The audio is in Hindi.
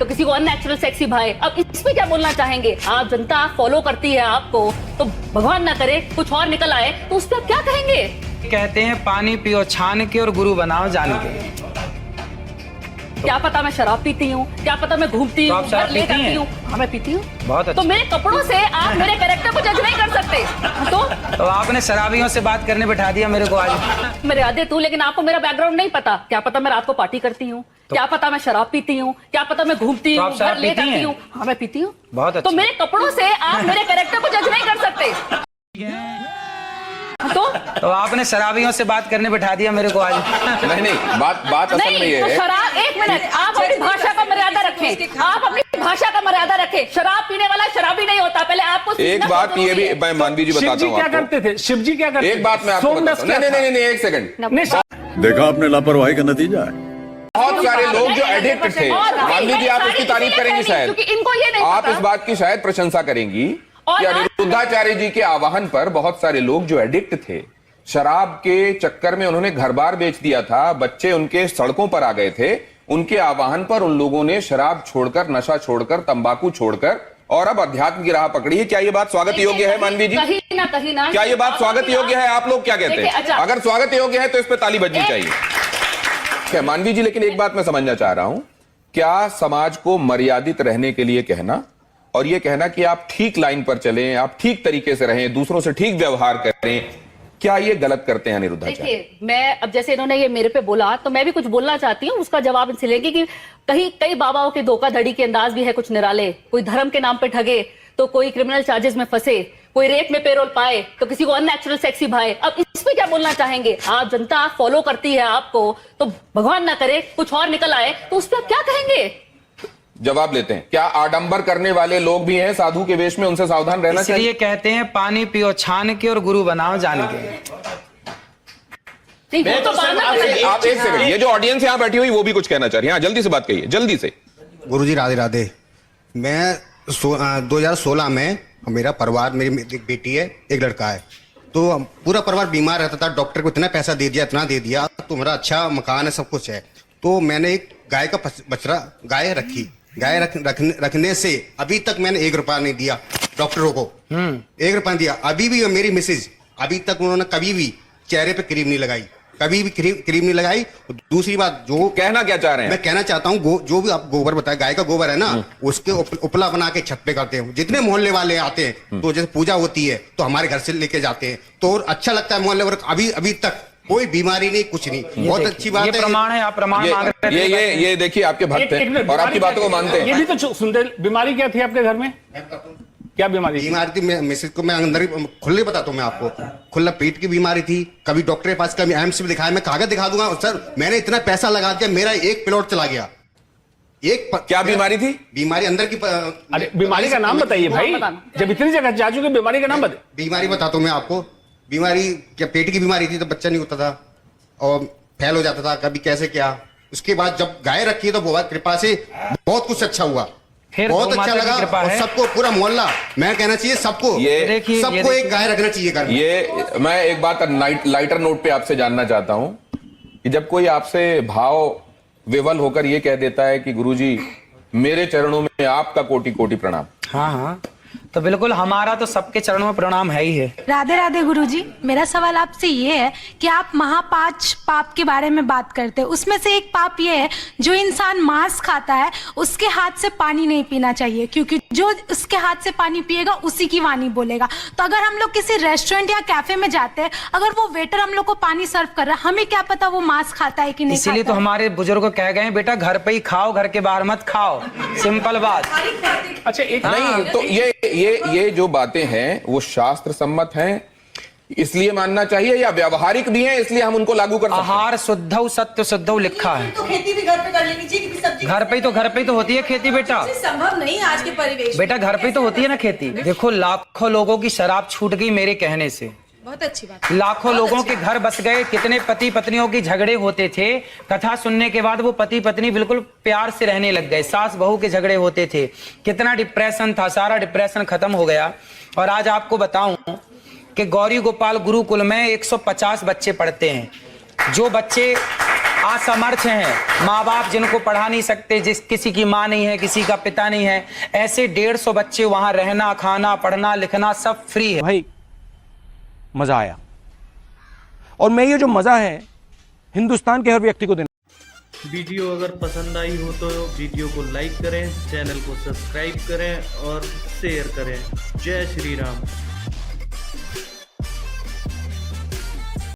तो किसी को अननेचुरल सेक्सी भाई। अब इसमें क्या बोलना चाहेंगे आप? जनता फॉलो करती है आपको, तो भगवान ना करे कुछ और निकल आए तो उस पर आप क्या कहेंगे? कहते हैं पानी पियो छान के और गुरु बनाओ जान के। क्या पता मैं शराब पीती हूँ, क्या पता मैं घूमती हूँ, शराब पीती हैं? हाँ मैं पीती हूँ। बहुत अच्छा। तो मेरे कपड़ों से आप मेरे कैरेक्टर को जज नहीं कर सकते। तो आपने शराबियों से बात करने बिठा दिया मेरे को आज। मेरे आदत हूँ, लेकिन आपको मेरा बैकग्राउंड नहीं पता। क्या पता मैं रात को पार्टी करती हूँ, क्या पता मैं शराब पीती हूँ, क्या पता मैं घूमती हूँ, घर ले जाती हूँ। हाँ मैं पीती हूँ। बहुत अच्छा। तो मेरे कपड़ों से आप मेरे कैरेक्टर को जज नहीं कर सकते। तो आपने शराबियों से बात करने बिठा दिया मेरे को आज। नहीं बात असल में ये है। शराब, एक मिनट, आप अपनी भाषा का मर्यादा रखें। आप अपनी भाषा का मर्यादा रखें। शराब पीने वाला शराबी नहीं होता। पहले आपको एक बात ये भी मैं मानवी जी बताता हूँ। क्या करते थे शिव जी? क्या करते? एक बात मैं आपको बताता हूँ। नहीं एक सेकंड। देखा आपने लापरवाही का नतीजा है। बहुत सारे लोग जो एडिक्ट थे, मानवी जी आप उसकी तारीफ करेंगी शायद, इनको ये नहीं आप इस बात की शायद प्रशंसा करेंगी कि अनिरुद्धाचार्य जी के आह्वान पर बहुत सारे लोग जो एडिक्ट थे, शराब के चक्कर में उन्होंने घर बार बेच दिया था, बच्चे उनके सड़कों पर आ गए थे, उनके आह्वान पर उन लोगों ने शराब छोड़कर, नशा छोड़कर, तंबाकू छोड़कर और अब अध्यात्म की राह पकड़ी है। क्या ये बात स्वागत योग्य है मानवी जी? कहीं ना क्या ये बात स्वागत योग्य है? आप लोग क्या कहते हैं? अगर स्वागत योग्य है तो इस पर ताली बजनी चाहिए। क्या मानवी जी, लेकिन एक बात मैं समझना चाह रहा हूं, क्या समाज को मर्यादित रहने के लिए कहना और ये कहना कि आप ठीक लाइन पर चलें, आप ठीक तरीके से रहें, दूसरों से ठीक व्यवहार करें, क्या ये गलत करते हैं अनिरुद्धाचार्य? देखिए, मैं अब जैसे इन्होंने ये मेरे पे बोला तो मैं भी कुछ बोलना चाहती हूँ। उसका जवाब इनसे लेंगे कि कई बाबाओं के धोखाधड़ी के अंदाज भी है कुछ निराले। कोई धर्म के नाम पे ठगे तो कोई क्रिमिनल चार्जेस में फंसे, कोई रेप में पेरोल पाए तो किसी को अननेचुरल सेक्सी भाई। अब इसमें क्या बोलना चाहेंगे आप? जनता फॉलो करती है आपको, तो भगवान ना करे कुछ और निकल आए तो उस पर आप क्या कहेंगे? जवाब लेते हैं। क्या आडंबर करने वाले लोग भी हैं साधु के वेश में? उनसे सावधान रहना चाहिए। इसलिए कहते हैं पानी पियो छान के और गुरु बनाओ जान के। आप एक सेकंड, ये जो ऑडियंस यहाँ बैठी हुई वो भी कुछ कहना चाह रही है। जल्दी से बात कहिए, जल्दी से। गुरुजी राधे राधे। मैं 2016 में, मेरा परिवार, मेरी एक बेटी है, एक लड़का है, तो पूरा परिवार बीमार रहता था। डॉक्टर को इतना पैसा दे दिया, इतना दे दिया, तो मेरा अच्छा मकान है, सब कुछ है। तो मैंने एक गाय का बछड़ा गाय रखी। गाय रखने से अभी तक मैंने 1 रुपया नहीं दिया डॉक्टरों को। 1 रुपया दिया। अभी भी मेरी मिसेज, अभी तक उन्होंने कभी भी चेहरे पे क्रीम नहीं लगाई, कभी भी क्रीम नहीं लगाई। दूसरी बात, जो कहना क्या चाह रहे हैं, मैं कहना चाहता हूँ, जो भी आप गोबर बताए, गाय का गोबर है ना, उसके उपला बना के छत पे करते हैं। जितने मोहल्ले वाले आते हैं तो जैसे पूजा होती है तो हमारे घर से लेके जाते हैं, तो अच्छा लगता है मोहल्ले वाले। अभी तक कोई बीमारी नहीं, कुछ नहीं। बहुत अच्छी बात है। ये प्रमाण है, आप प्रमाण मांग रहे हैं। ये देखिए आपके भक्त हैं और आपकी बातों को मानते हैं। ये भी तो सुनते। बीमारी क्या थी आपके घर में? क्या बीमारी थी? मिसेज को मैं अंदर खुले बताता हूँ मैं आपको, खुला पेट की बीमारी थी। कभी डॉक्टर के पास, कभी एम्स में दिखाया, मैं कागज दिखा दूंगा सर। मैंने इतना पैसा लगा दिया, मेरा एक प्लॉट चला गया। क्या बीमारी थी? बीमारी अंदर की। अरे बीमारी का नाम बताइए भाई, जब इतनी जगह जा चुके, बीमारी का नाम बताइए। बीमारी बताता हूँ मैं आपको। बीमारी क्या, पेट की बीमारी थी, तो बच्चा नहीं होता था और फैल हो जाता था, कभी कैसे क्या। उसके बाद जब गाय रखी तो भगवान कृपा से बहुत कुछ अच्छा हुआ, बहुत अच्छा लगा। और सबको, पूरा मोहल्ला, मैं कहना चाहिए सबको, सबको एक गाय रखना चाहिए घर में। ये मैं एक बात लाइटर नोट पे आपसे जानना चाहता हूं कि जब कोई आपसे भाव विवल होकर ये कह देता है कि गुरुजी मेरे चरणों में आपका कोटि कोटि प्रणाम। हाँ, तो बिल्कुल हमारा तो सबके चरणों में प्रणाम है ही है। राधे राधे गुरुजी। मेरा सवाल आपसे ये है कि आप महापांच पाप के बारे में बात करते हैं, उसमें से एक पाप ये है, जो इंसान मांस खाता है उसके हाथ से पानी नहीं पीना चाहिए, क्योंकि जो उसके हाथ से पानी पिएगा उसी की वाणी बोलेगा। तो अगर हम लोग किसी रेस्टोरेंट या कैफे में जाते हैं, अगर वो वेटर हम लोग को पानी सर्व कर रहा है, हमें क्या पता वो मांस खाता है कि नहीं। इसीलिए तो हमारे बुजुर्ग कह गए बेटा, घर पे ही खाओ, घर के बाहर मत खाओ। सिंपल बात। अच्छा, एक नहीं तो ये जो बातें हैं वो शास्त्र सम्मत हैं, इसलिए मानना चाहिए, या व्यवहारिक भी हैं इसलिए हम उनको लागू कर सकते हैं? आहार शुद्धौ सत्य शुद्धौ लिखा है। तो खेती भी घर पे कर लेनी चाहिए, सब्जी घर पे ही तो होती है खेती बेटा। संभव नहीं आज के परिवेश बेटा, घर पे ही तो होती है ना खेती। देखो, लाखों लोगों की शराब छूट गई मेरे कहने से। बहुत अच्छी बात। लाखों लोगों के घर बस गए। कितने पति पत्नियों की झगड़े होते थे, कथा सुनने के बाद वो पति पत्नी बिल्कुल प्यार से रहने लग गए। सास बहू के झगड़े होते थे, कितना डिप्रेशन था, सारा डिप्रेशन खत्म हो गया। और आज आपको बताऊं कि गौरी गोपाल गुरुकुल में 150 बच्चे पढ़ते हैं। जो बच्चे असमर्थ हैं, माँ बाप जिनको पढ़ा नहीं सकते, किसी की माँ नहीं है, किसी का पिता नहीं है, ऐसे 150 बच्चे वहां रहना, खाना, पढ़ना, लिखना सब फ्री है। भाई मजा आया, और मैं ये जो मजा है हिंदुस्तान के हर व्यक्ति को देना। वीडियो अगर पसंद आई हो तो वीडियो को लाइक करें, चैनल को सब्सक्राइब करें और शेयर करें। जय श्री राम।